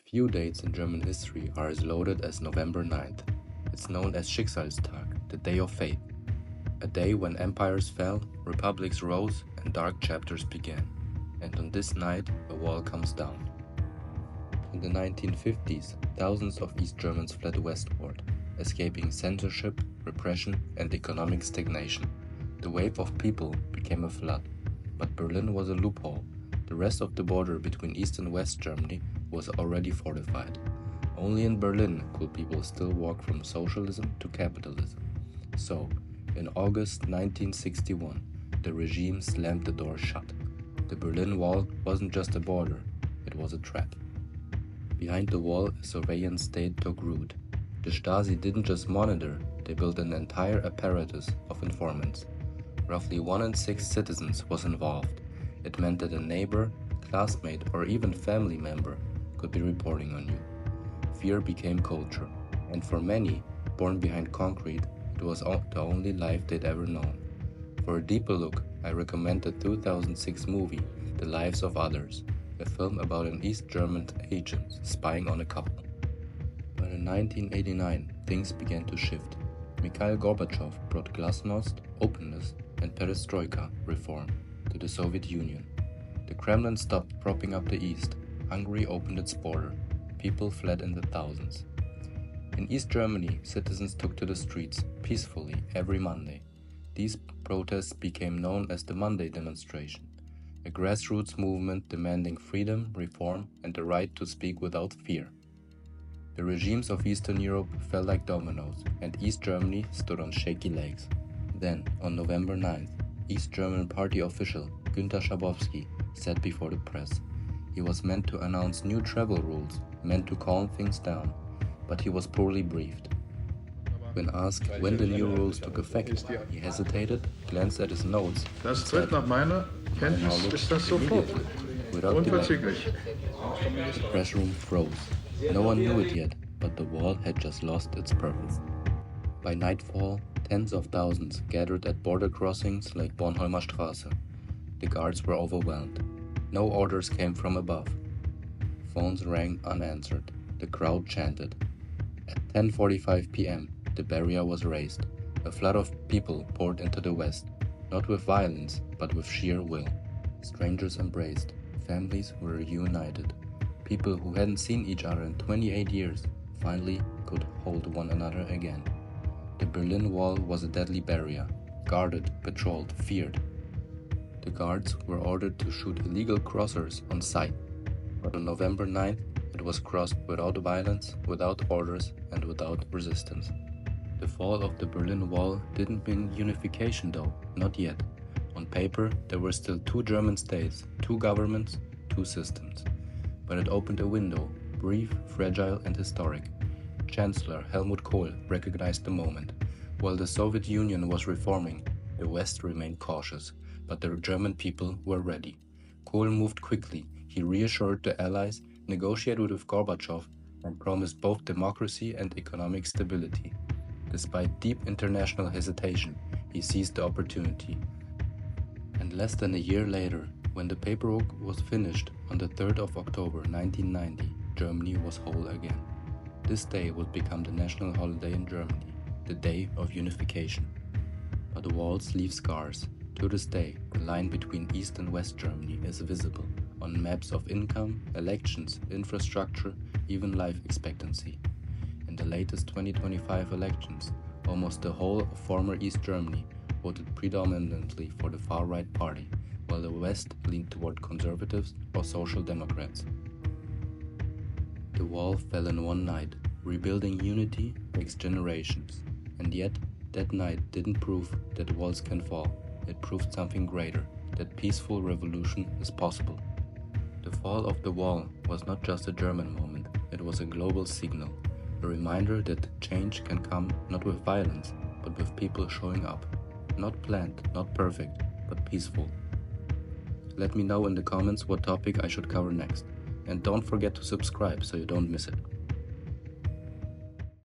Few dates in German history are as loaded as November 9th. It's known as Schicksalstag, the Day of Fate, a day when empires fell, republics rose, and dark chapters began. And on this night, a wall comes down. In the 1950s, thousands of East Germans fled westward, escaping censorship, repression, and economic stagnation. The wave of people became a flood, but Berlin was a loophole. The rest of the border between East and West Germany was already fortified. Only in Berlin could people still walk from socialism to capitalism. So, in August 1961, the regime slammed the door shut. The Berlin Wall wasn't just a border, it was a trap. Behind the wall, a surveillance state took root. The Stasi didn't just monitor, they built an entire apparatus of informants. Roughly 1 in 6 citizens was involved. It meant that a neighbor, classmate, or even family member could be reporting on you. Fear became culture, and for many, born behind concrete, it was the only life they'd ever known. For a deeper look, I recommend the 2006 movie, The Lives of Others, a film about an East German agent spying on a couple. But in 1989, things began to shift. Mikhail Gorbachev brought glasnost, openness, and perestroika reform to the Soviet Union. The Kremlin stopped propping up the East. Hungary opened its border. People fled in the thousands. In East Germany, citizens took to the streets peacefully every Monday. These protests became known as the Monday Demonstration, a grassroots movement demanding freedom, reform, and the right to speak without fear. The regimes of Eastern Europe fell like dominoes, and East Germany stood on shaky legs. Then, on November 9th, East German party official Günter Schabowski said before the press. He was meant to announce new travel rules, meant to calm things down, but he was poorly briefed. When asked when the new rules took effect, he hesitated, glanced at his notes, and said, immediately, without delay. The press room froze. No one knew it yet, but the wall had just lost its purpose. By nightfall, tens of thousands gathered at border crossings like Bornholmer Straße. The guards were overwhelmed. No orders came from above. Phones rang unanswered. The crowd chanted. At 10:45 p.m., the barrier was raised. A flood of people poured into the west, not with violence, but with sheer will. Strangers embraced. Families were reunited. People who hadn't seen each other in 28 years finally could hold one another again. The Berlin Wall was a deadly barrier, guarded, patrolled, feared. The guards were ordered to shoot illegal crossers on sight, but on November 9th, it was crossed without violence, without orders, and without resistance. The fall of the Berlin Wall didn't mean unification though, not yet. On paper, there were still 2 German states, 2 governments, 2 systems. But it opened a window, brief, fragile, and historic. Chancellor Helmut Kohl recognized the moment. While the Soviet Union was reforming, the West remained cautious, but the German people were ready. Kohl moved quickly. He reassured the Allies, negotiated with Gorbachev, and promised both democracy and economic stability. Despite deep international hesitation, he seized the opportunity. And less than a year later, when the paperwork was finished on the 3rd of October 1990, Germany was whole again. This day would become the national holiday in Germany, the Day of Unification. But the walls leave scars. To this day, the line between East and West Germany is visible on maps of income, elections, infrastructure, even life expectancy. In the latest 2025 elections, almost the whole of former East Germany voted predominantly for the far-right party, while the West leaned toward conservatives or social democrats. The wall fell in one night. Rebuilding unity takes generations. And yet, that night didn't prove that walls can fall. It proved something greater, that peaceful revolution is possible. The fall of the wall was not just a German moment, it was a global signal, a reminder that change can come not with violence, but with people showing up. Not planned, not perfect, but peaceful. Let me know in the comments what topic I should cover next. And don't forget to subscribe so you don't miss it.